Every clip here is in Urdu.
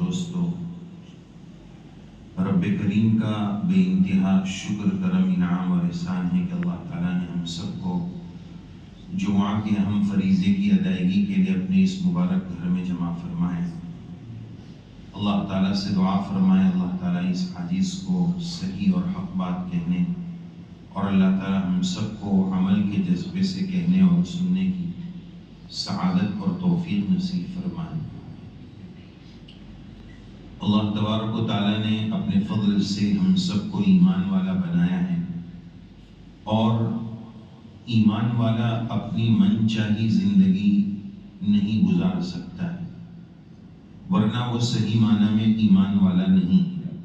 دوستو، رب کریم کا بے انتہا شکر کرم انعام اور احسان ہے کہ اللہ تعالیٰ نے ہم سب کو جمعہ کے اہم فریضے کی ادائیگی کے لیے اپنے اس مبارک گھر میں جمع فرمائے۔ اللہ تعالیٰ سے دعا فرمائے اللہ تعالیٰ اس حدیث کو صحیح اور حق بات کہنے اور اللہ تعالیٰ ہم سب کو عمل کے جذبے سے کہنے اور سننے کی سعادت اور توفیق نصیب فرمائے۔ اللہ تبارک و تعالیٰ نے اپنے فضل سے ہم سب کو ایمان والا بنایا ہے، اور ایمان والا اپنی من چاہی زندگی نہیں گزار سکتا ہے، ورنہ وہ صحیح معنی میں ایمان والا نہیں ہے۔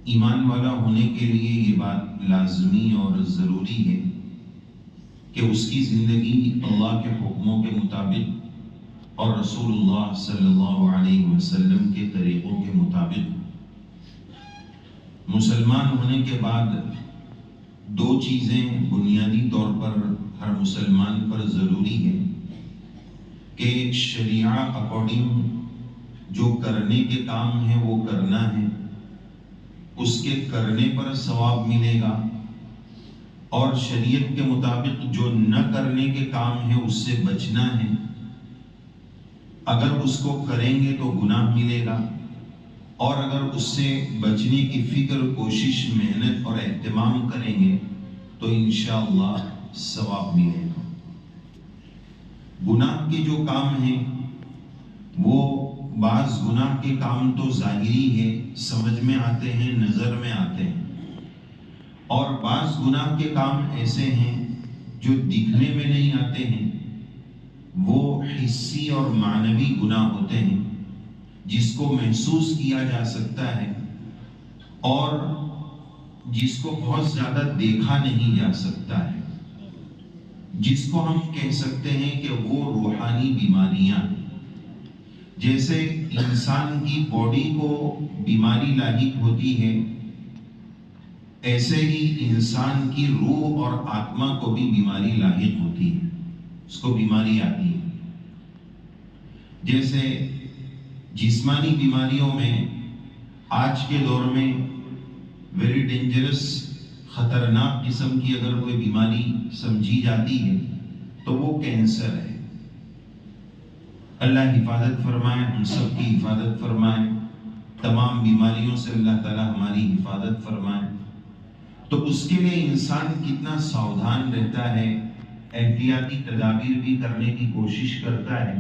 ایمان والا ہونے کے لیے یہ بات لازمی اور ضروری ہے کہ اس کی زندگی اللہ کے حکموں کے مطابق اور رسول اللہ صلی اللہ علیہ وسلم کے طریقوں کے مطابق۔ مسلمان ہونے کے بعد دو چیزیں بنیادی طور پر ہر مسلمان پر ضروری ہے کہ شریعہ اکارڈنگ جو کرنے کے کام ہے وہ کرنا ہے، اس کے کرنے پر ثواب ملے گا، اور شریعت کے مطابق جو نہ کرنے کے کام ہے اس سے بچنا ہے۔ اگر اس کو کریں گے تو گناہ ملے گا، اور اگر اس سے بچنے کی فکر، کوشش، محنت اور اہتمام کریں گے تو انشاءاللہ ثواب ملے گا۔ گناہ کے جو کام ہیں وہ بعض گناہ کے کام تو ظاہری ہے، سمجھ میں آتے ہیں، نظر میں آتے ہیں، اور بعض گناہ کے کام ایسے ہیں جو دکھنے میں نہیں آتے ہیں، وہ حسی اور معنوی گناہ ہوتے ہیں جس کو محسوس کیا جا سکتا ہے اور جس کو بہت زیادہ دیکھا نہیں جا سکتا ہے، جس کو ہم کہہ سکتے ہیں کہ وہ روحانی بیماریاں ہیں۔ جیسے انسان کی باڈی کو بیماری لاحق ہوتی ہے، ایسے ہی انسان کی روح اور آتما کو بھی بیماری لاحق ہوتی ہے، اس کو بیماری آتی ہے۔ جیسے جسمانی بیماریوں میں آج کے دور میں ویری ڈینجرس، خطرناک قسم کی اگر کوئی بیماری سمجھی جاتی ہے تو وہ کینسر ہے۔ اللہ حفاظت فرمائے، ہم سب کی حفاظت فرمائے، تمام بیماریوں سے اللہ تعالی ہماری حفاظت فرمائے۔ تو اس کے لیے انسان کتنا ساودھان رہتا ہے، احتیاطی تدابیر بھی کرنے کی کوشش کرتا ہے۔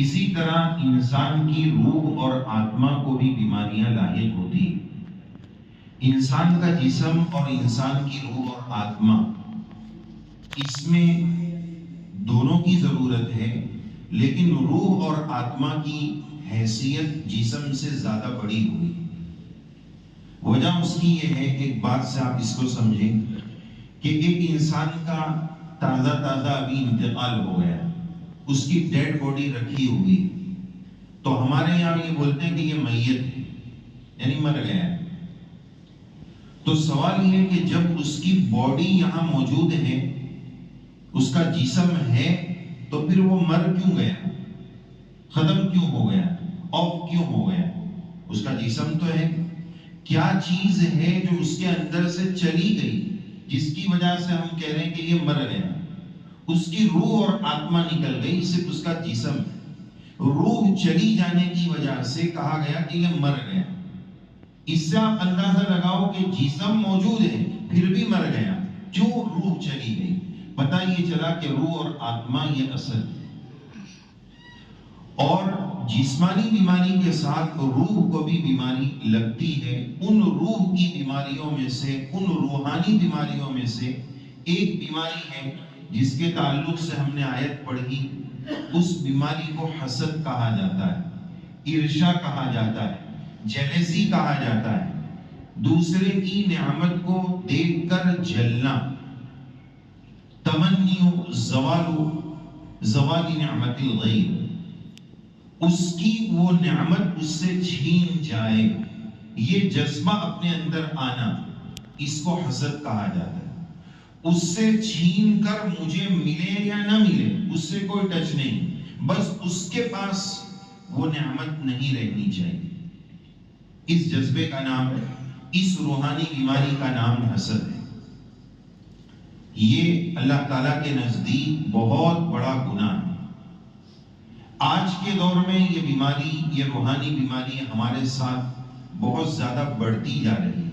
اسی طرح انسان کی روح اور آتما کو بھی بیماریاں لاحق ہوتی ہیں۔ انسان کا جسم اور انسان کی روح اور آتما، اس میں دونوں کی ضرورت ہے، لیکن روح اور آتما کی حیثیت جسم سے زیادہ بڑی ہوئی۔ وجہ اس کی یہ ہے، ایک بات سے آپ اس کو سمجھیں کہ ایک انسان کا تازہ ابھی انتقال ہو گیا، اس کی ڈیڈ باڈی رکھی ہوئی، تو ہمارے یہاں یہ بولتے ہیں کہ یہ میت ہے، یعنی مر گیا ہے۔ تو سوال یہ ہے کہ جب اس کی باڈی یہاں موجود ہے، اس کا جسم ہے، تو پھر وہ مر کیوں گیا، ختم کیوں ہو گیا، آف کیوں ہو گیا؟ اس کا جسم تو ہے، کیا چیز ہے جو اس کے اندر سے چلی گئی جس کی وجہ سے ہم کہہ رہے ہیں کہ یہ مر گیا؟ اس کی روح اور آتما نکل گئی، صرف اس کا جسم ہے۔ روح چلی جانے کی وجہ سے کہا گیا کہ یہ مر گیا۔ اس سے آپ اندازہ لگاؤ کہ جسم موجود ہے پھر بھی مر گیا، کیوں؟ روح چلی گئی۔ پتہ یہ چلا کہ روح اور آتما یہ اصل ہے۔ اور جسمانی بیماری کے ساتھ روح کو بھی بیماری لگتی ہے۔ ان روح کی بیماریوں میں سے، ان روحانی بیماریوں میں سے ایک بیماری ہے جس کے تعلق سے ہم نے آیت پڑھی، اس بیماری کو حسد کہا جاتا ہے، عرشا کہا جاتا ہے، جیلسی کہا جاتا ہے، دوسرے کی نعمت کو دیکھ کر جلنا، تمنی زوال نعمت الغیر، اس کی وہ نعمت اس سے چھین جائے، یہ جذبہ اپنے اندر آنا، اس کو حسد کہا جاتا ہے۔ اس سے چھین کر مجھے ملے یا نہ ملے، اس سے کوئی ٹچ نہیں، بس اس کے پاس وہ نعمت نہیں رہنی چاہیے۔ اس جذبے کا نام، اس روحانی بیماری کا نام حسد ہے۔ یہ اللہ تعالیٰ کے نزدیک بہت بڑا گناہ ہے۔ آج کے دور میں یہ بیماری، یہ روحانی بیماری ہمارے ساتھ بہت زیادہ بڑھتی جا رہی ہے۔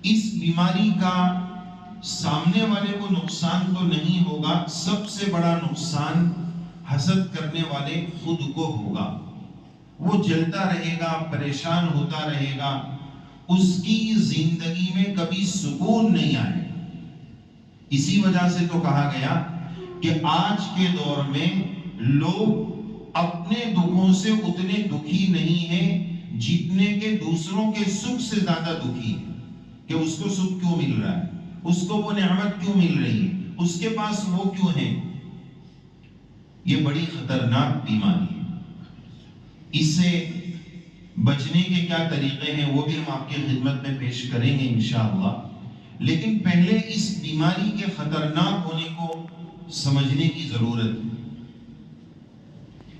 اس بیماری کا سامنے والے کو نقصان تو نہیں ہوگا، سب سے بڑا نقصان حسد کرنے والے خود کو ہوگا۔ وہ جلتا رہے گا، پریشان ہوتا رہے گا، اس کی زندگی میں کبھی سکون نہیں آئے۔ اسی وجہ سے تو کہا گیا کہ آج کے دور میں لوگ اپنے دکھوں سے اتنے دکھی نہیں ہیں جتنے کہ دوسروں کے سکھ سے زیادہ دکھی ہیں، کہ اس کو سکھ کیوں مل رہا ہے، اس کو وہ نعمت کیوں مل رہی ہے، اس کے پاس وہ کیوں ہے۔ یہ بڑی خطرناک بیماری ہے۔ اس سے بچنے کے کیا طریقے ہیں وہ بھی ہم آپ کی خدمت میں پیش کریں گے انشاءاللہ، لیکن پہلے اس بیماری کے خطرناک ہونے کو سمجھنے کی ضرورت ہے۔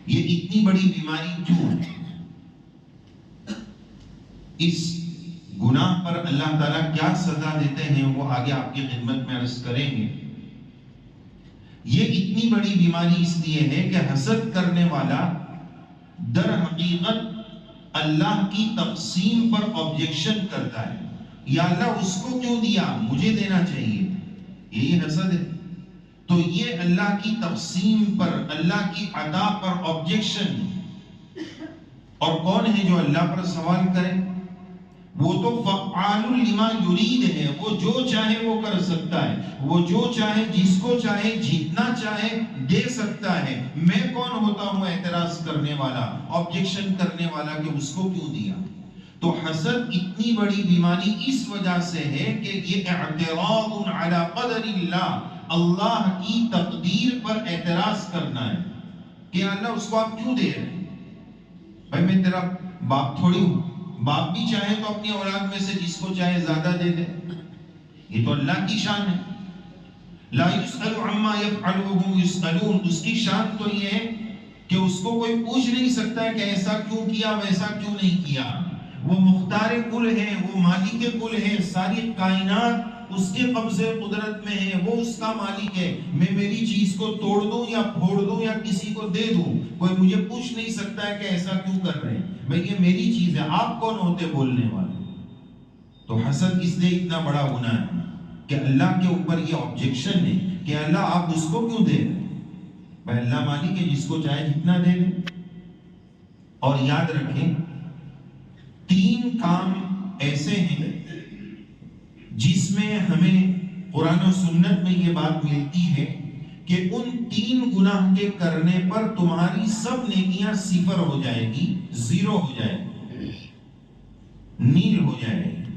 یہ اتنی بڑی بیماری کیوں ہے؟ اس گناہ پر اللہ تعالیٰ کیا سزا دیتے ہیں وہ آگے آپ کی خدمت میں عرض کریں گے۔ یہ اتنی بڑی بیماری اس لیے ہے کہ حسد کرنے والا در حقیقت اللہ کی تقسیم پر آبجیکشن کرتا ہے۔ یا اللہ اس کو کیوں دیا، مجھے دینا چاہیے، یہی حسد ہے۔ تو یہ اللہ کی تقسیم پر، اللہ کی عطا پر آبجیکشن ہے۔ اور کون ہے جو اللہ پر سوال کرے؟ وہ تو فعال لما یرید ہے، وہ جو چاہے وہ کر سکتا ہے، وہ جو چاہے جس کو چاہے جتنا چاہے دے سکتا ہے۔ میں کون ہوتا ہوں اعتراض کرنے والا، آبجیکشن کرنے والا کہ اس کو کیوں دیا؟ تو حسد اتنی بڑی بیماری اس وجہ سے ہے کہ یہ اعتراض علی قدر اللہ، اللہ کی تقدیر پر اعتراض کرنا ہے کہ اللہ اس کو آپ کیوں دے رہے ہیں؟ بھائی میں تیرا باپ تھوڑی ہوں، باپ بھی چاہے تو اپنی اولاد میں سے جس کو چاہے زیادہ دے دے، یہ تو اللہ کی شان ہے۔ لا يسأل عما يفعل وهم يسألون، اس کی شان تو یہ ہے کہ اس کو کوئی پوچھ نہیں سکتا ہے کہ ایسا کیوں کیا، ویسا کیوں نہیں کیا۔ وہ مختار کل ہے، وہ مالک کل ہے، ساری کائنات اس کے قبضے قدرت میں ہے، وہ اس کا مالک ہے۔ میں میری چیز کو توڑ دوں یا پھوڑ دوں یا کسی کو دے دوں، کوئی مجھے پوچھ نہیں سکتا ہے کہ ایسا کیوں کر رہے ہیں۔ بھئی یہ میری چیز ہے، آپ کون ہوتے بولنے والے؟ تو حسد اس لیے اتنا بڑا گناہ ہے کہ اللہ کے اوپر یہ آبجیکشن ہے کہ اللہ آپ اس کو کیوں دے رہے ہیں؟ بھئی اللہ مالک ہے، جس کو چاہے جتنا دے دے۔ اور یاد رکھیں 3 کام ایسے ہیں جس میں ہمیں قرآن و سنت میں یہ بات ملتی ہے کہ ان 3 گناہ کے کرنے پر تمہاری سب نیکیاں صفر ہو جائے گی، زیرو ہو جائے گی، نیل ہو جائے گی۔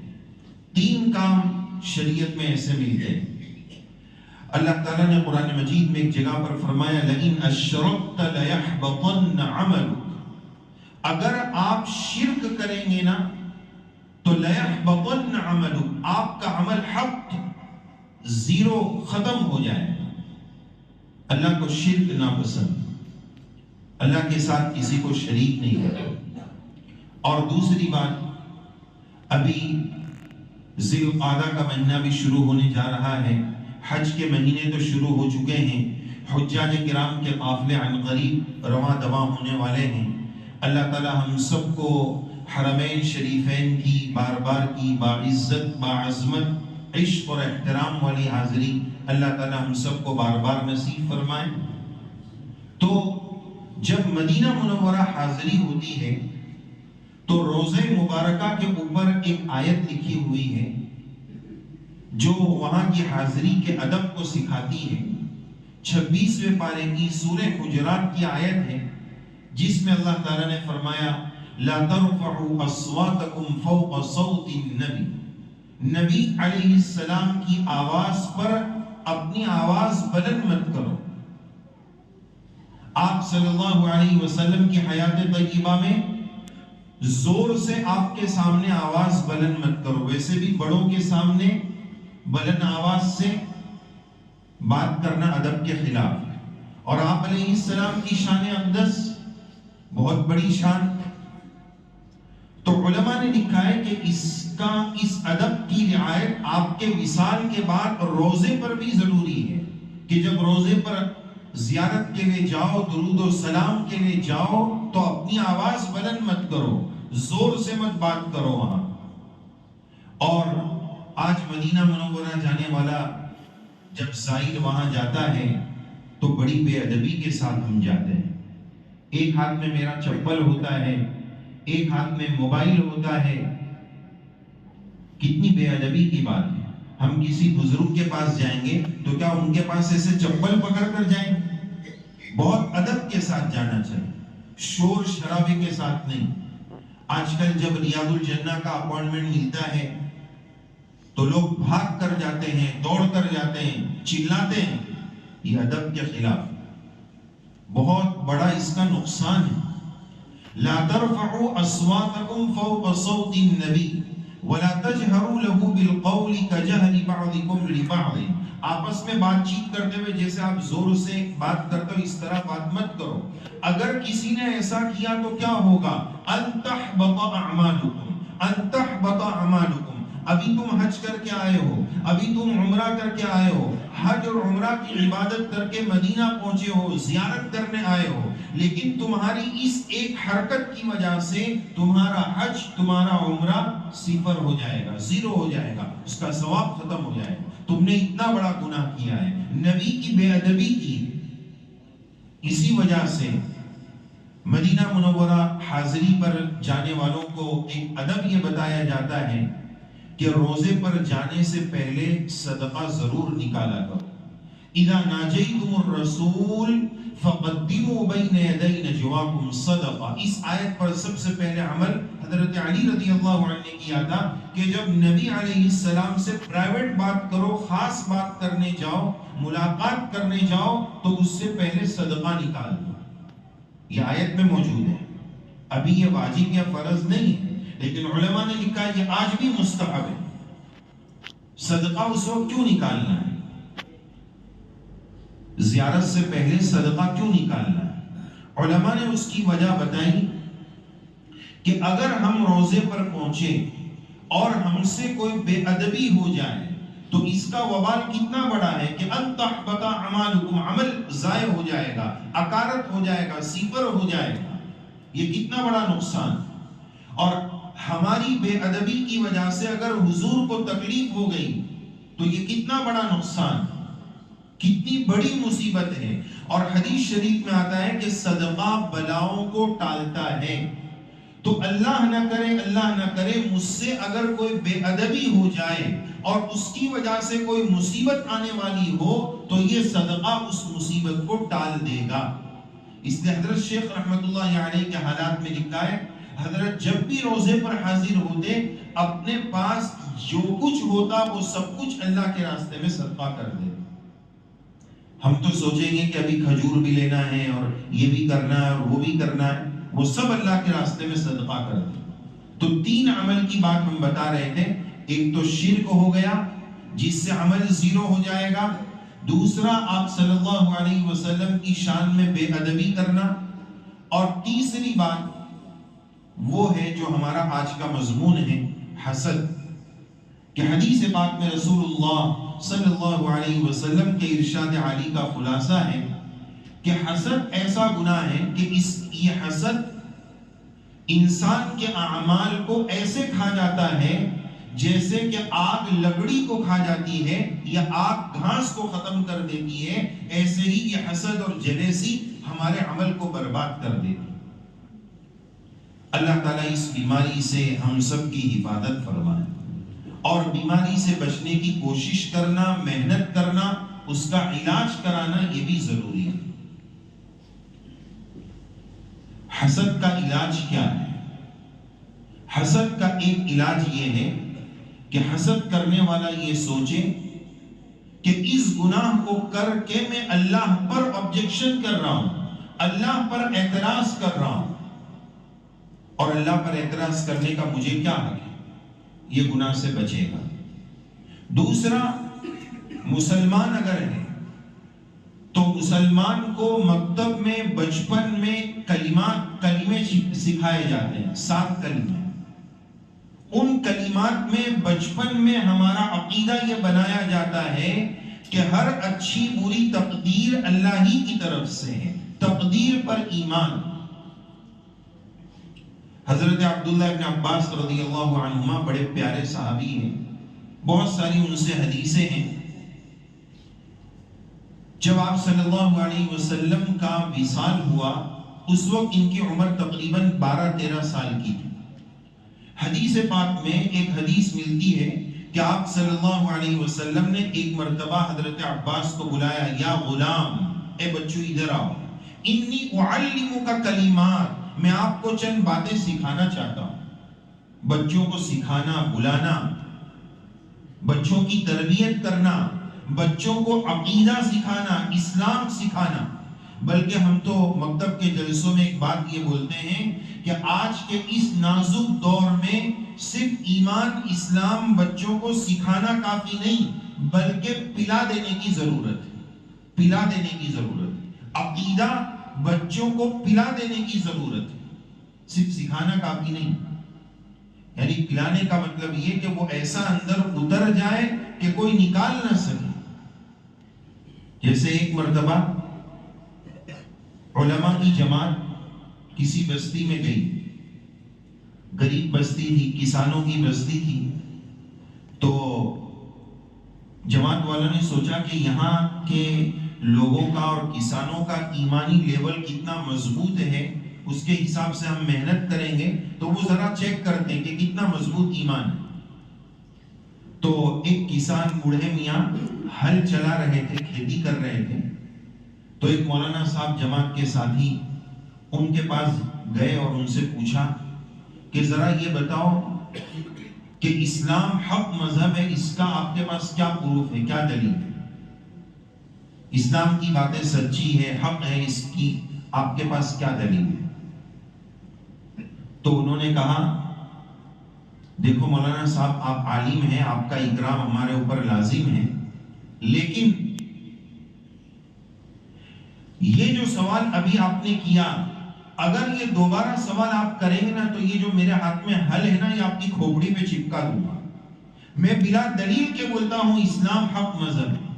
3 کام شریعت میں ایسے ملتے ہیں۔ اللہ تعالیٰ نے قرآن مجید میں ایک جگہ پر فرمایا لَئِنْ أَشْرَكْتَ لَيَحْبَطَنَّ عَمَلُكَ، اگر آپ شرک کریں گے نا تو لَيَحْبَطَنَّ عَمَلُكَ، آپ کا عمل حبط، زیرو، ختم ہو جائے گا۔ اللہ کو شرک ناپسند، اللہ کے ساتھ کسی کو شریک نہیں کرتا۔ اور دوسری بات، ابھی ذی القعدہ کا مہینہ بھی شروع ہونے جا رہا ہے، حج کے مہینے تو شروع ہو چکے ہیں، حجاج کرام کے قافلے عن قریب رواں دواں ہونے والے ہیں۔ اللہ تعالی ہم سب کو حرمین شریفین کی بار بار کی باعزت باعظمت عشق اور احترام والی حاضری اللہ تعالی ہم سب کو بار بار نصیب فرمائے۔ تو جب مدینہ منورہ حاضری ہوتی ہے تو روضہ مبارکہ کے اوپر ایک آیت لکھی ہوئی ہے جو وہاں کی حاضری کے ادب کو سکھاتی ہے۔ 26ویں پارے کی سورہ حجرات کی آیت ہے جس میں اللہ تعالیٰ نے فرمایا لا ترفعوا اصواتکم فوق صوت النبی، نبی علیہ السلام کی آواز پر اپنی آواز بلند مت کرو۔ آپ صلی اللہ علیہ وسلم کی حیات طیبہ میں زور سے آپ کے سامنے آواز بلند مت کرو، ویسے بھی بڑوں کے سامنے بلند آواز سے بات کرنا ادب کے خلاف ہے۔ اور آپ علیہ السلام کی شان اقدس بہت بڑی شان. تو علماء نے لکھا ہے کہ اس ادب کی رعایت آپ کے وصال کے بعد روزے پر بھی ضروری ہے، کہ جب روزے پر زیارت کے لیے جاؤ، درود و سلام کے لیے جاؤ، تو اپنی آواز بلند مت کرو، زور سے مت بات کرو وہاں. اور آج مدینہ منورہ جانے والا جب زائر وہاں جاتا ہے تو بڑی بے ادبی کے ساتھ ہم جاتے ہیں. ایک ہاتھ میں میرا چپل ہوتا ہے، ایک ہاتھ میں موبائل ہوتا ہے. کتنی بے ادبی کی بات ہے. ہم کسی بزرگ کے پاس جائیں گے تو کیا ان کے پاس ایسے چپل پکڑ کر جائیں گے؟ بہت ادب کے ساتھ جانا چاہیے، شور شرابے کے ساتھ نہیں. آج کل جب ریاض الجنہ کا اپوائنٹمنٹ ملتا ہے تو لوگ بھاگ کر جاتے ہیں، دوڑ کر جاتے ہیں، چلاتے ہیں. یہ ادب کے خلاف بہت بڑا اس کا نقصان ہے. لا ترفعوا اصواتكم فوق صوت النبي ولا تجهروا له بالقول كجهر بعضكم لبعض. آپس میں بات چیت کرتے ہوئے جیسے آپ زور سے بات کرتے ہو اس طرح بات مت کرو. اگر کسی نے ایسا کیا تو کیا ہوگا؟ ان تحبط اعمالكم. ابھی تم حج کر کے آئے ہو، ابھی تم عمرہ کر کے آئے ہو، حج اور عمرہ کی عبادت کر کے مدینہ پہنچے ہو، زیارت کرنے آئے ہو، لیکن تمہاری اس ایک حرکت کی وجہ سے تمہارا حج، تمہارا عمرہ صفر ہو جائے گا، زیرو ہو جائے گا، اس کا ثواب ختم ہو جائے گا. تم نے اتنا بڑا گناہ کیا ہے، نبی کی بے ادبی کی. اسی وجہ سے مدینہ منورہ حاضری پر جانے والوں کو ایک ادب یہ بتایا جاتا ہے کہ روزے پر جانے سے پہلے صدقہ ضرور نکالا کرو. اذا ناجیتم الرسول فقدموا بین یدی نجواکم صدقہ. اس آیت پر سب سے پہلے عمل حضرت علی رضی اللہ عنہ نے کیا تھا کہ جب نبی علیہ السلام سے پرائیویٹ بات کرو، خاص بات کرنے جاؤ، ملاقات کرنے جاؤ، تو اس سے پہلے صدقہ نکال دو. یہ آیت میں موجود ہے. ابھی یہ واجب یا فرض نہیں ہے، لیکن علماء نے لکھا ہے یہ آج بھی مستحب ہے. صدقہ اس وقت کیوں نکالنا ہے؟ زیارت سے پہلے صدقہ کیوں نکالنا ہے؟ علماء نے اس کی وجہ بتائی کہ اگر ہم روزے پر پہنچے اور ہم سے کوئی بے ادبی ہو جائے تو اس کا وبال کتنا بڑا ہے کہ ان تحبط اعمالکم، عمل ضائع ہو جائے گا، اکارت ہو جائے گا، صفر ہو جائے گا. یہ کتنا بڑا نقصان. اور ہماری بے ادبی کی وجہ سے اگر حضور کو تکلیف ہو گئی تو یہ کتنا بڑا نقصان، کتنی بڑی مصیبت ہے. اور حدیث شریف میں آتا ہے کہ صدقہ بلاؤں کو ٹالتا ہے. تو اللہ نہ کرے مجھ سے اگر کوئی بے ادبی ہو جائے اور اس کی وجہ سے کوئی مصیبت آنے والی ہو تو یہ صدقہ اس مصیبت کو ٹال دے گا. اس لیے حضرت شیخ رحمت اللہ علیہ کے حالات میں لکھا ہے، حضرت جب بھی روزے پر حاضر ہوتے اپنے پاس جو کچھ ہوتا وہ سب کچھ اللہ کے راستے میں صدقہ کر دے. ہم تو سوچیں گے کہ ابھی کھجور بھی لینا ہے اور یہ بھی کرنا ہے اور وہ بھی کرنا ہے، وہ سب اللہ کے راستے میں صدقہ کر دے. تو 3 عمل کی بات ہم بتا رہے تھے. ایک تو شرک ہو گیا جس سے عمل زیرو ہو جائے گا. دوسرا آپ صلی اللہ علیہ وسلم کی شان میں بے ادبی کرنا. اور تیسری بات وہ ہے جو ہمارا آج کا مضمون ہے، حسد. کہ حدیث پاک میں رسول اللہ صلی اللہ علیہ وسلم کے ارشاد عالی کا خلاصہ ہے کہ حسد ایسا گناہ ہے کہ یہ حسد انسان کے اعمال کو ایسے کھا جاتا ہے جیسے کہ آگ لکڑی کو کھا جاتی ہے یا آگ گھاس کو ختم کر دیتی ہے. ایسے ہی یہ حسد اور جلیسی ہمارے عمل کو برباد کر دیتی. اللہ تعالیٰ اس بیماری سے ہم سب کی حفاظت فرمائے. اور بیماری سے بچنے کی کوشش کرنا، محنت کرنا، اس کا علاج کرانا یہ بھی ضروری ہے. حسد کا علاج کیا ہے؟ حسد کا ایک علاج یہ ہے کہ حسد کرنے والا یہ سوچے کہ اس گناہ کو کر کے میں اللہ پر آبجیکشن کر رہا ہوں، اللہ پر اعتراض کر رہا ہوں، اور اللہ پر اعتراض کرنے کا مجھے کیا حق ہے؟ یہ گناہ سے بچے گا. دوسرا، مسلمان اگر ہے تو مسلمان کو مکتب میں بچپن میں کلمے سکھائے جاتے ہیں، 7 کلمے۔ ان کلمات میں بچپن میں ہمارا عقیدہ یہ بنایا جاتا ہے کہ ہر اچھی بری تقدیر اللہ ہی کی طرف سے ہے، تقدیر پر ایمان۔ حضرت عبداللہ ابن عباس رضی اللہ عنہما بڑے پیارے صحابی ہیں، بہت ساری ان سے حدیثیں ہیں۔ جب آپ صلی اللہ علیہ وسلم کا وصال ہوا، اس وقت ان کی عمر تقریباً 12-13 سال کی تھی۔ حدیث پاک میں ایک حدیث ملتی ہے کہ آپ صلی اللہ علیہ وسلم نے ایک مرتبہ حضرت عباس کو بلایا، یا غلام، اے بچو ادھر آؤ، انی اعلمک کلمات، میں آپ کو چند باتیں سکھانا چاہتا ہوں۔ بچوں کو سکھانا، بلانا، بچوں کی تربیت کرنا، بچوں کو عقیدہ سکھانا، اسلام سکھانا۔ بلکہ ہم تو مکتب کے جلسوں میں ایک بات یہ بولتے ہیں کہ آج کے اس نازک دور میں صرف ایمان اسلام بچوں کو سکھانا کافی نہیں، بلکہ پلا دینے کی ضرورت ہے، پلا دینے کی ضرورت ہے۔ عقیدہ بچوں کو پلا دینے کی ضرورت ہے، صرف سکھانا کافی نہیں۔ یعنی پلانے کا مطلب یہ کہ وہ ایسا اندر اتر جائے کہ کوئی نکال نہ سکے۔ جیسے ایک مرتبہ علماء کی جماعت کسی بستی میں گئی، غریب بستی تھی، کسانوں کی بستی تھی، تو جماعت والوں نے سوچا کہ یہاں کے لوگوں کا اور کسانوں کا ایمانی لیول کتنا مضبوط ہے، اس کے حساب سے ہم محنت کریں گے تو وہ ذرا چیک کرتے ہیں کہ کتنا مضبوط ایمان ہے۔ تو ایک کسان بوڑھے میاں ہل چلا رہے تھے، کھیتی کر رہے تھے، تو ایک مولانا صاحب جماعت کے ساتھی ان کے پاس گئے اور ان سے پوچھا کہ ذرا یہ بتاؤ کہ اسلام حق مذہب ہے، اس کا آپ کے پاس کیا پروف ہے، کیا دلیل ہے؟ اسلام کی باتیں سچی ہے، حق ہے، اس کی آپ کے پاس کیا دلیل ہے؟ تو انہوں نے کہا، دیکھو مولانا صاحب، آپ عالم ہیں، آپ کا اکرام ہمارے اوپر لازم ہے، لیکن یہ جو سوال ابھی آپ نے کیا، اگر یہ دوبارہ سوال آپ کریں گے نا تو یہ جو میرے ہاتھ میں حل ہے نا، یہ آپ کی کھوپڑی پہ چپکا دوں گا۔ میں بلا دلیل کے بولتا ہوں اسلام حق مذہب ہے،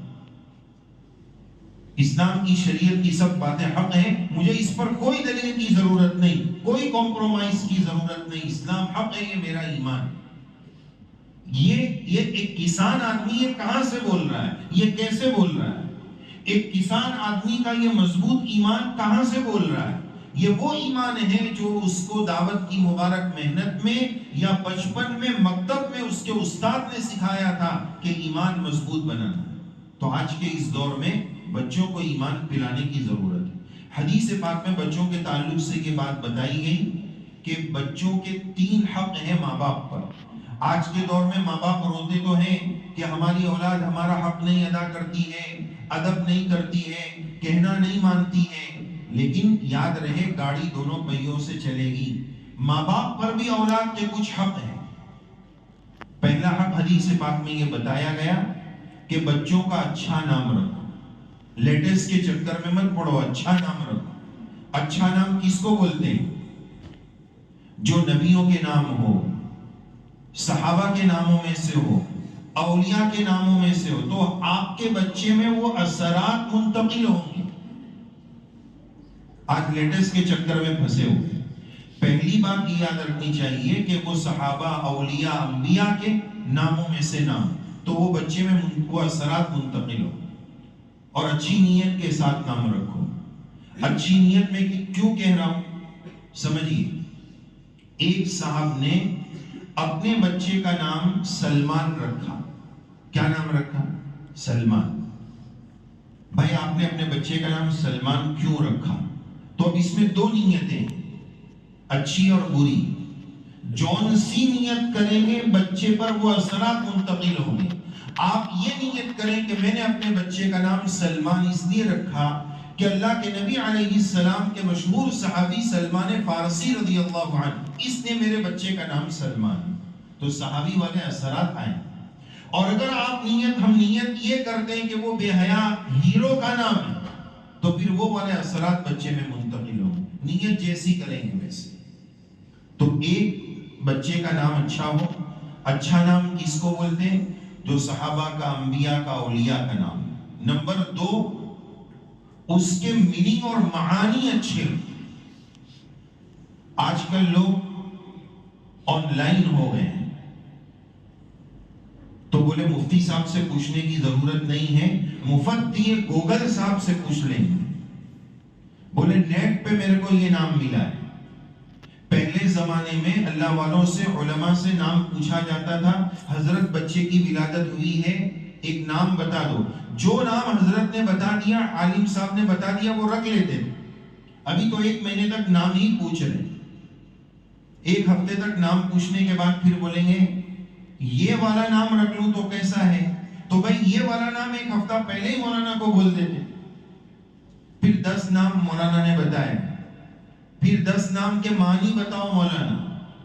اسلام کی شریعت کی سب باتیں حق ہیں، مجھے اس پر کوئی دلیل کی ضرورت نہیں، کوئی کمپرومائز کی ضرورت نہیں، اسلام حق ہے، یہ میرا ایمان۔ یہ ایک کسان آدمی یہ کہاں سے بول رہا ہے، یہ کیسے بول رہا ہے؟ ایک کسان آدمی کا یہ مضبوط ایمان کہاں سے بول رہا ہے؟ یہ وہ ایمان ہے جو اس کو دعوت کی مبارک محنت میں یا بچپن میں مکتب میں اس کے استاد نے سکھایا تھا کہ ایمان مضبوط بنانا۔ تو آج کے اس دور میں بچوں کو ایمان پلانے کی ضرورت ہے۔ حدیث پاک میں بچوں کے تعلق سے یہ بات بتائی گئی کہ بچوں کے 3 حق ہیں ماں باپ پر۔ آج کے دور میں ماں باپ روتے تو ہیں کہ ہماری اولاد ہمارا حق نہیں ادا کرتی ہے، ادب نہیں کرتی ہے، کہنا نہیں مانتی ہے، لیکن یاد رہے گاڑی دونوں پہیوں سے چلے گی۔ ماں باپ پر بھی اولاد کے کچھ حق ہیں۔ پہلا حق حدیث پاک میں یہ بتایا گیا کہ بچوں کا اچھا نام رکھو، لیٹسٹ کے چکر میں مت پڑو، اچھا نام رکھو۔ اچھا نام کس کو بولتے ہیں؟ جو نبیوں کے نام ہو، صحابہ کے ناموں میں سے ہو، اولیاء کے ناموں میں سے ہو، تو آپ کے بچے میں وہ اثرات منتقل ہوں گے۔ آج لیٹسٹ کے چکر میں پھنسے ہوئے، پہلی بات یہ یاد رکھنی چاہیے کہ وہ صحابہ، اولیاء، انبیاء کے ناموں میں سے نام، تو وہ بچے میں وہ اثرات منتقل ہو۔ اور اچھی نیت کے ساتھ نام رکھو۔ اچھی نیت میں کیوں کہہ رہا ہوں سمجھیے۔ ایک صاحب نے اپنے بچے کا نام سلمان رکھا۔ کیا نام رکھا؟ سلمان۔ بھائی آپ نے اپنے بچے کا نام سلمان کیوں رکھا؟ تو اب اس میں 2 نیتیں، اچھی اور بری۔ جون سی نیت کریں گے بچے پر وہ اثرات منتقل ہوں گے۔ آپ یہ نیت کریں کہ میں نے اپنے بچے کا نام سلمان اس لیے رکھا کہ اللہ کے نبی علیہ السلام کے مشہور صحابی سلمان فارسی رضی اللہ عنہ، اس نے میرے بچے کا نام سلمان، تو صحابی والے اثرات آئیں۔ اور اگر آپ ہم نیت یہ کرتے ہیں کہ وہ بے حیا ہیرو کا نام ہے، تو پھر وہ والے اثرات بچے میں منتقل ہوں. نیت جیسی کریں گے ویسے. تو ایک بچے کا نام اچھا ہو. اچھا نام کس کو بولتے ہیں؟ جو صحابہ کا، انبیاء کا، اولیاء کا نام. نمبر 2، اس کے میننگ اور معانی اچھے ہوں. آج کل لوگ آن لائن ہو گئے ہیں تو بولے مفتی صاحب سے پوچھنے کی ضرورت نہیں ہے، مفتی گوگل صاحب سے پوچھ لیں گے. بولے نیٹ پہ میرے کو یہ نام ملا ہے. پہلے زمانے میں اللہ والوں سے، علماء سے نام پوچھا جاتا تھا. حضرت بچے کی ولادت ہوئی ہے، ایک نام بتا دو. جو نام حضرت نے بتا دیا، عالم صاحب نے بتا دیا، وہ رکھ لیتے. ابھی تو 1 مہینے تک نام ہی پوچھ رہے. 1 ہفتے تک نام پوچھنے کے بعد پھر بولیں گے یہ والا نام رکھ لوں تو کیسا ہے؟ تو بھائی یہ والا نام 1 ہفتہ پہلے ہی مولانا کو بول دیتے. پھر 10 نام مولانا نے بتائے، پھر 10 نام کے معنی بتاؤ مولانا.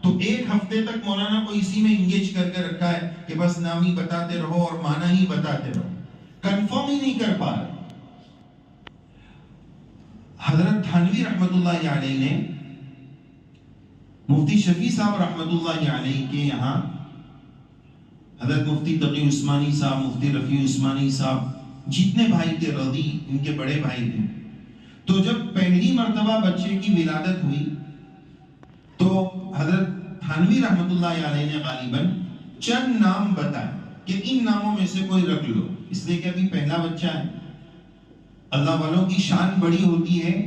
تو 1 ہفتے تک مولانا کو اسی میں انگیج کر کے رکھا ہے کہ بس نام ہی بتاتے رہو اور معنی ہی بتاتے رہو. کنفرم ہی نہیں کر پا رہے. حضرت تھانوی رحمت اللہ علیہ نے مفتی شفیع صاحب رحمت اللہ علیہ کے یہاں، حضرت مفتی تقی عثمانی صاحب، مفتی رفیع عثمانی صاحب، جتنے بھائی تھے، رضی ان کے بڑے بھائی تھے. تو جب پہلی مرتبہ بچے کی ولادت ہوئی تو حضرت تھانوی رحمت اللہ علیہ نے غالباً چند نام بتائے کہ ان ناموں میں سے کوئی رکھ لو، اس لیے کہ ابھی پہلا بچہ ہے. اللہ والوں کی شان بڑی ہوتی ہے.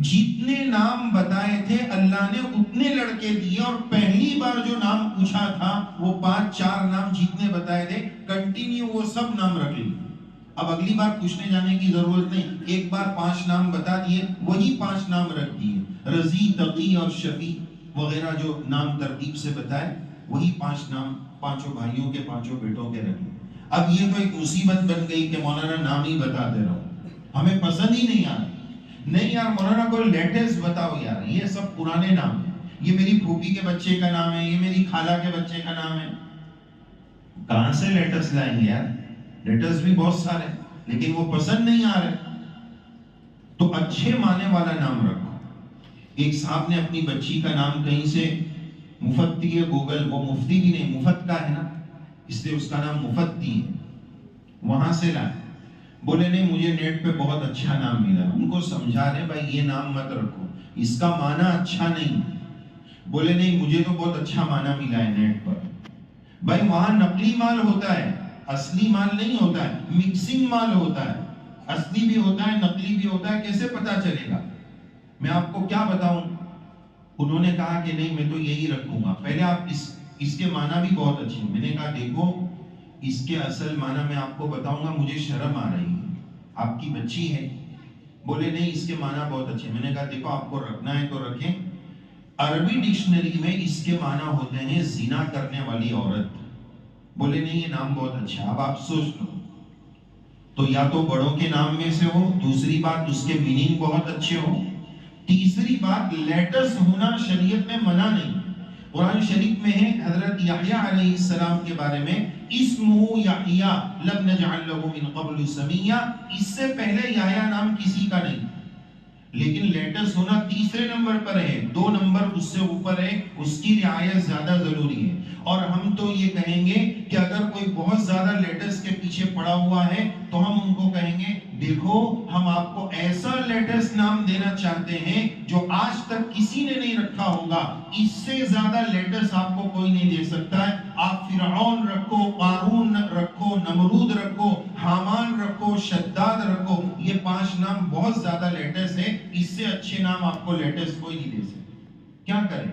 جتنے نام بتائے تھے اللہ نے اتنے لڑکے دیے، اور پہلی بار جو نام پوچھا تھا وہ 5-4 نام جتنے بتائے تھے کنٹینیو وہ سب نام رکھ لیے. اب اگلی بار پوچھنے جانے کی ضرورت نہیں. ایک بار 5 نام بتا دیے، وہی 5 نام رکھ دیے. رضی، تقی اور شفیع وغیرہ جو نام ترتیب سے بتائے وہی 5 نام پانچوں بھائیوں کے، پانچوں بیٹوں کے رکھے. اب یہ تو ایک مصیبت بن گئی کہ مولانا نام ہی بتاتے رہو، ہمیں پسند ہی نہیں آ رہا. نہیں یار مولانا کو لیٹسٹ بتاؤ یار، یہ سب پرانے نام ہیں. یہ میری پھوپھی کے بچے کا نام ہے، یہ میری خالہ کے بچے کا نام ہے. کہاں سے لیٹسٹ لائیں گے یار؟ لیٹسٹ بھی بہت سارے لیکن وہ پسند نہیں آ رہے. تو اچھے معنی والا نام رکھو. ایک صاحب نے اپنی بچی کا نام کہیں سے، مفتی گوگل، وہ مفتی بھی نہیں، مفت کا ہے نا، اس لیے اس کا نام مفتی ہے، وہاں سے لائے. بولے نہیں مجھے نیٹ پہ بہت اچھا نام ملا. ان کو سمجھا رہے بھائی یہ نام مت رکھو، اس کا معنی اچھا نہیں. بولے نہیں مجھے تو بہت اچھا معنی ملا ہے نیٹ پر. بھائی وہاں نقلی مال ہوتا ہے، اصلی مال نہیں ہوتا ہے، مکسنگ مال ہوتا ہے. اصلی بھی ہوتا ہے، نقلی بھی ہوتا ہے. کیسے پتا چلے گا؟ میں آپ کو کیا بتاؤں. انہوں نے کہا کہ نہیں میں تو یہی رکھوں گا. پہلے آپ اس کے معنی بھی بہت اچھے. میں نے کہا دیکھو اس کے اصل معنی میں آپ کو بتاؤں گا، مجھے شرم آ رہی ہے، آپ کی بچی ہے. بولے نہیں اس کے معنی بہت اچھے. میں نے کہا دیکھو آپ کو رکھنا ہے تو رکھیں. عربی ڈکشنری میں اس کے معنی ہوتے ہیں زنا کرنے والی عورت. بولے نہیں یہ نام بہت اچھا. اب آپ سوچ لو، تو یا تو بڑوں کے نام میں سے ہو، دوسری بات اس کے میننگ بہت اچھے ہو، تیسری بات لیٹسٹ ہونا شریعت میں منع نہیں. قرآن شریف میں ہے حضرت یحییٰ علیہ السلام کے بارے میں، اسمہ یحییٰ لم نجعل لہ من قبل سمیہ. اس سے پہلے یحییٰ نام کسی کا نہیں، لیکن لیٹسٹ ہونا تیسرے نمبر پر ہے. 2 نمبر اس سے اوپر ہے، اس کی رعایت زیادہ ضروری ہے. اور ہم تو یہ کہیں گے کہ اگر کوئی بہت زیادہ لیٹسٹ کے پیچھے پڑا ہوا ہے تو ہم ان کو کہیں گے دیکھو ہم آپ کو ایسا لیٹسٹ نام دینا چاہتے ہیں جو آج تک کسی نے نہیں رکھا ہوگا. اس سے زیادہ لیٹسٹ آپ کو کوئی نہیں دے سکتا ہے. آپ فرعون رکھو، قارون رکھو، نمرود رکھو، حامان رکھو، شداد رکھو، یہ 5 نام بہت زیادہ لیٹسٹ ہے. اس سے اچھے نام آپ کو لیٹسٹ کوئی نہیں دے سکتا. کیا کریں؟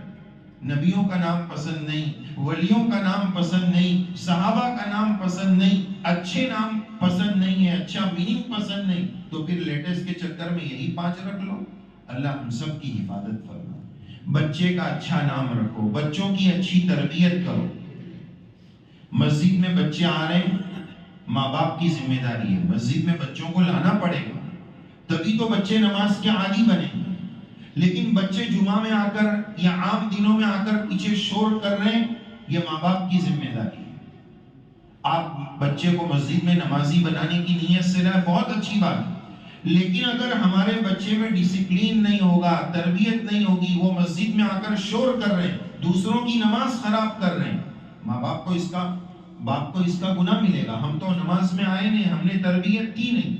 نبیوں کا نام پسند نہیں، ولیوں کا نام پسند نہیں، صحابہ کا نام پسند نہیں، اچھے نام پسند نہیں ہے، اچھا میننگ پسند نہیں، تو پھر لیٹسٹ کے چکر میں یہی 5 رکھ لو. اللہ ہم سب کی حفاظت فرمائے. بچے کا اچھا نام رکھو، بچوں کی اچھی تربیت کرو. مسجد میں بچے آ رہے ہیں، ماں باپ کی ذمہ داری ہے، مسجد میں بچوں کو لانا پڑے گا، تبھی تو بچے نماز کے عادی بنیں گے. لیکن بچے جمعہ میں آ کر یا عام دنوں میں آ کر پیچھے شور کر رہے ہیں، یہ ماں باپ کی ذمہ داری ہے. آپ بچے کو مسجد میں نمازی بنانے کی نیت سے لائے، بہت اچھی بات ہے، لیکن اگر ہمارے بچے میں ڈسپلین نہیں ہوگا، تربیت نہیں ہوگی، وہ مسجد میں آ کر شور کر رہے ہیں، دوسروں کی نماز خراب کر رہے ہیں، ماں باپ کو اس کا گناہ ملے گا۔ ہم تو نماز میں آئے نہیں، ہم نے تربیت کی نہیں۔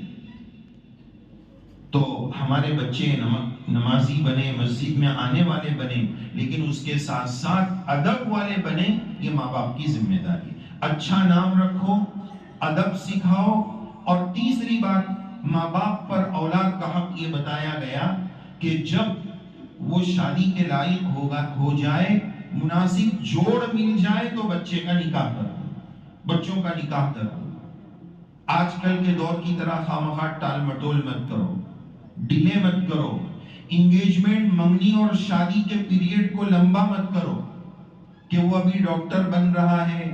تو ہمارے بچے نمازی بنے، مسجد میں آنے والے بنے، لیکن اس کے ساتھ ساتھ ادب والے بنے، یہ ماں باپ کی ذمہ داری۔ اچھا نام رکھو، ادب سکھاؤ، اور تیسری بات، ماں باپ پر اولاد کا حق یہ بتایا گیا کہ جب وہ شادی کے لائق ہو جائے، مناسب جوڑ مل جائے تو بچے کا نکاح کرو، بچوں کا نکاح کرو۔ آج کل کے دور کی طرح خواہ ٹال مٹول مت کرو، ڈیلے مت کرو، انگیجمنٹ، منگنی اور شادی کے پیریڈ کو لمبا مت کرو کہ وہ ابھی ڈاکٹر بن رہا ہے،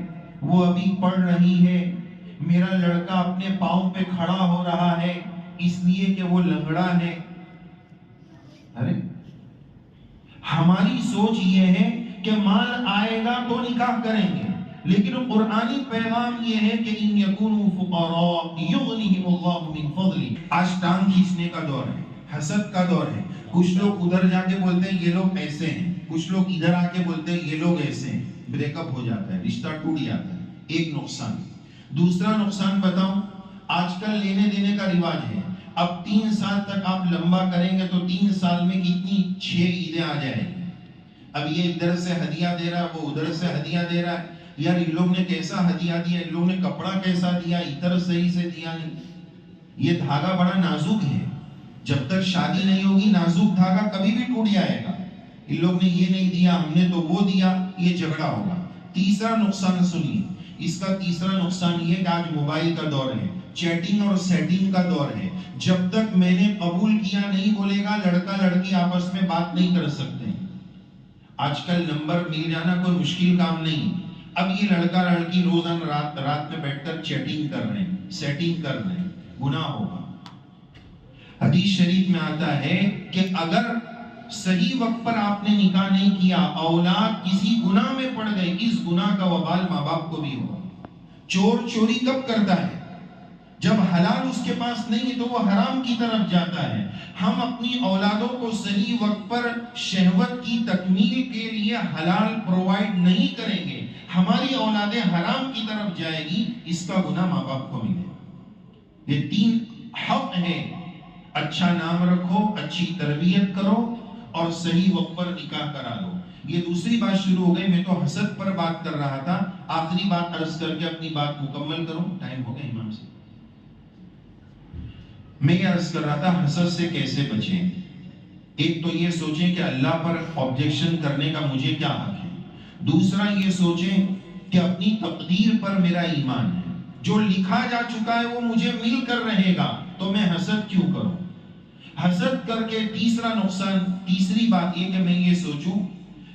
وہ ابھی پڑھ رہی ہے، میرا لڑکا اپنے پاؤں پہ کھڑا ہو رہا ہے اس لیے کہ وہ لنگڑا ہے۔ ارے ہماری سوچ یہ ہے کہ مال آئے گا تو نکاح کریں گے، لیکن قرآنی پیغام یہ ہے کہ ان یکونوا فقراء یغنیہم اللہ من فضلہ۔ آج ٹانگ کھینچنے کا دور ہے، حسد کا دور ہے، کچھ لوگ ادھر جا کے بولتے ہیں یہ لوگ ایسے ہیں، کچھ لوگ ادھر آ کے بولتے ہیں یہ لوگ ایسے ہیں، بریک اپ ہو جاتا ہے، رشتہ ٹوٹ جاتا ہے۔ ایک نقصان۔ دوسرا نقصان بتاؤں، آج کل لینے دینے کا رواج ہے، اب 3 سال تک آپ لمبا کریں گے تو 3 سال میں کتنی 6 عیدیں آ جائیں گی۔ اب یہ ادھر سے ہدیہ دے رہا ہے، وہ ادھر سے ہدیہ دے رہا ہے، یار ان لوگ نے کیسا ہدیہ دیا، ان لوگ نے کپڑا کیسا دیا، اتر صحیح سے دیا نہیں۔ یہ دھاگا بڑا نازک ہے، جب تک شادی نہیں ہوگی نازک دھاگا کبھی بھی ٹوٹ جائے گا۔ ان لوگ نے یہ نہیں دیا، ہم نے تو وہ دیا، یہ جھگڑا ہوگا۔ تیسرا نقصان سنیے، اس کا تیسرا نقصان یہ کہ آج موبائل کا دور ہے، چیٹنگ اور سیٹنگ کا دور ہے۔ جب تک میں نے قبول کیا نہیں بولے گا، لڑکا لڑکی آپس میں بات نہیں کر سکتے۔ آج کل نمبر مل جانا کوئی مشکل کام نہیں۔ اب یہ لڑکا لڑکی روزانہ رات میں بیٹھ کر چیٹنگ کر رہے ہیں، سیٹنگ کر رہے ہیں، گناہ ہوگا۔ حدیث شریف میں آتا ہے کہ اگر صحیح وقت پر آپ نے نکاح نہیں کیا، اولاد کسی گناہ میں پڑ گئی، اس گناہ کا وبال ماں باپ کو بھی ہوگا۔ چور چوری کب کرتا ہے؟ جب حلال اس کے پاس نہیں ہے تو وہ حرام کی طرف جاتا ہے۔ ہم اپنی اولادوں کو صحیح وقت پر شہوت کی تکمیل کے لیے حلال پرووائڈ نہیں کریں گے، ہماری اولادیں حرام کی طرف جائے گی، اس کا گناہ ماں باپ کو ملے۔ یہ 3 حق ہے، اچھا نام رکھو، اچھی تربیت کرو، اور صحیح وقت پر نکاح کرا لو۔ یہ دوسری بات شروع ہو گئی، میں تو حسد پر بات کر رہا تھا، آخری بات عرض کر کے اپنی بات مکمل کروں، ٹائم ہو گیا امام سے۔ میں یہ عرض کر رہا تھا حسد سے کیسے بچیں۔ ایک تو یہ سوچیں کہ اللہ پر آبجیکشن کرنے کا مجھے کیا حق ہے، دوسرا یہ سوچیں کہ اپنی تقدیر پر میرا ایمان ہے، جو لکھا جا چکا ہے وہ مجھے مل کر رہے گا، تو میں حسد کیوں کروں۔ حسد کر کے تیسرا نقصان، تیسری بات یہ کہ میں یہ سوچوں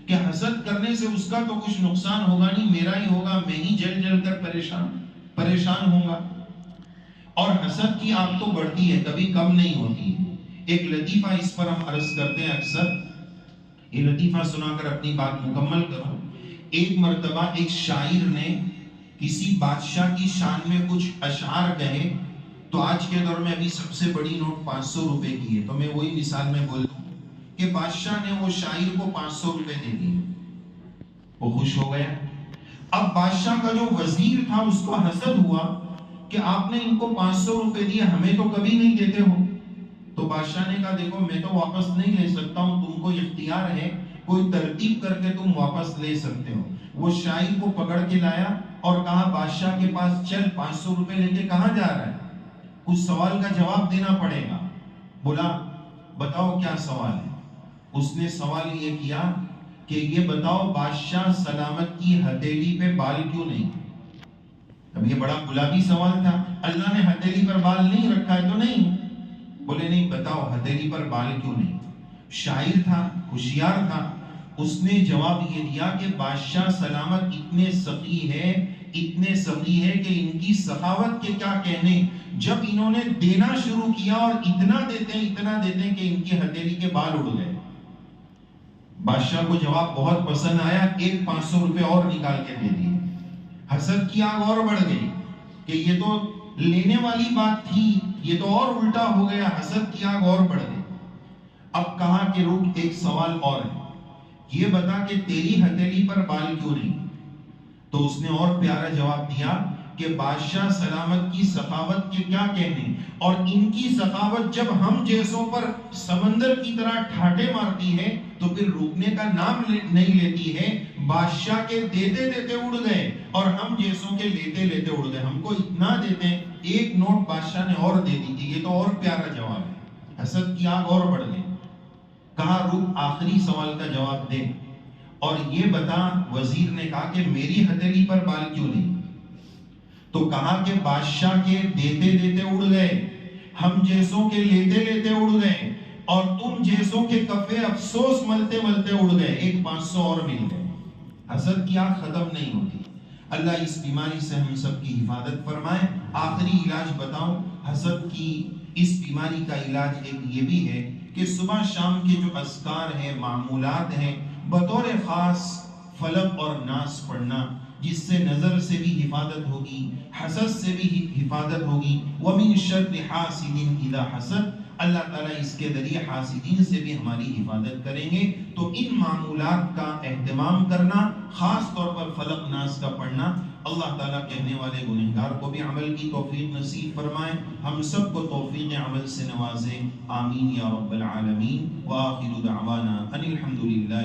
کہ حسد کرنے سے اس کا تو کچھ نقصان ہوگا نہیں، میرا ہی ہوگا، میں ہی جل جل کر پریشان ہوں گا۔ اور حسد کی آگ تو بڑھتی ہے، کبھی کم نہیں ہوتی ہے۔ ایک لطیفہ اس پر ہم عرض کرتے ہیں اکثر، یہ لطیفہ سنا کر اپنی بات مکمل کروں۔ ایک مرتبہ ایک شاعر نے کسی بادشاہ کی شان میں کچھ اشعار کہے، تو آج کے دور میں ابھی سب سے بڑی نوٹ 500 روپے کی ہے، تو میں وہی مثال میں بول دوں کہ بادشاہ نے وہ شاعر کو 500 روپے دے دیے، وہ خوش ہو گیا۔ اب بادشاہ کا جو وزیر تھا اس کو حسد ہوا کہ آپ نے ان کو 500 روپے دیے، ہمیں تو کبھی نہیں دیتے ہو۔ تو بادشاہ نے کہا دیکھو میں تو واپس نہیں لے سکتا ہوں، تم کو اختیار ہے، کوئی ترتیب کر کے تم واپس لے سکتے ہو۔ وہ شاعر کو پکڑ کے لایا اور کہا بادشاہ کے پاس چل، 500 روپے لے کے کہاں جا رہا ہے، کچھ سوال کا جواب دینا پڑے گا۔ بولا بتاؤ کیا سوال ہے۔ اس نے سوال یہ کیا کہ یہ بتاؤ بادشاہ سلامت کی ہتھیلی پہ بال کیوں نہیں؟ اب یہ بڑا گلابی سوال تھا، اللہ نے ہتھیلی پر بال نہیں رکھا ہے تو نہیں۔ بولے نہیں، بتاؤ ہتھیلی پر بال کیوں نہیں۔ شاعر تھا، ہوشیار تھا، اس نے جواب یہ دیا کہ بادشاہ سلامت اتنے سخی ہے کہ ان کی سخاوت کے کیا کہنے، جب انہوں نے دینا شروع کیا اور اتنا دیتے ہیں کہ ان کی ہتھیلی کے بال اڑ گئے۔ بادشاہ کو جواب بہت پسند آیا، ایک 500 روپے اور نکال کے دے دیے۔ حسد کی آگ اور بڑھ گئی کہ یہ تو لینے والی بات تھی، یہ تو اور الٹا ہو گیا، حسد کی آگ اور بڑھ گئی۔ اب کہا کہ رک، ایک سوال اور ہے، یہ بتا کہ تیری ہتھیلی پر بال کیوں نہیں؟ تو اس نے اور پیارا جواب دیا کہ بادشاہ سلامت کی سخاوت کے کیا کہنے، اور ان کی سخاوت جب ہم جیسوں پر سمندر کی طرح ٹھاٹے مارتی ہے تو پھر رکنے کا نام نہیں لیتی ہے۔ بادشاہ کے دیتے دیتے اڑ گئے اور ہم جیسوں کے لیتے لیتے اڑ گئے۔ ہم کو اتنا دیتے ہیں، ایک نوٹ بادشاہ نے اور دے دی تھی۔ یہ تو اور پیارا جواب ہے، حسد کی آگ اور بڑھ گئی۔ کہا رک، آخری سوال کا جواب دے اور یہ بتا۔ وزیر نے کہا کہ میری ہتھیلی پر بال کیوں نہیں؟ تو کہا کہ بادشاہ کے دیتے دیتے اڑ گئے، ہم جیسوں کے لیتے لیتے اڑ گئے، اور تم جیسوں کے کفے افسوس ملتے ملتے اڑ گئے، ایک 500 اور مل گئے۔ حسد کی آگ ختم نہیں ہوتی۔ اللہ اس بیماری سے ہم سب کی حفاظت فرمائے۔ آخری علاج بتاؤں حسد کی اس بیماری کا علاج ایک یہ بھی ہے کہ صبح شام کے جو اذکار ہیں، معمولات ہیں، بطور خاص فلق اور ناس پڑھنا، جس سے نظر سے بھی حفاظت ہوگی، حسد سے بھی حفاظت ہوگی۔ وَمِن شَرِّ حَاسِدٍ إِذَا حَسَدَ، اللہ تعالیٰ اس کے ذریعے حاسدین سے بھی ہماری حفاظت کریں گے۔ تو ان معمولات کا اہتمام کرنا، خاص طور پر فلق ناس کا پڑھنا، اللہ تعالیٰ کہنے والے گنہگار کو بھی عمل کی توفیق نصیب فرمائے، ہم سب کو توفیق عمل سے نوازے، آمین یا رب العالمین۔ وآخر دعوانا ان الحمد للہ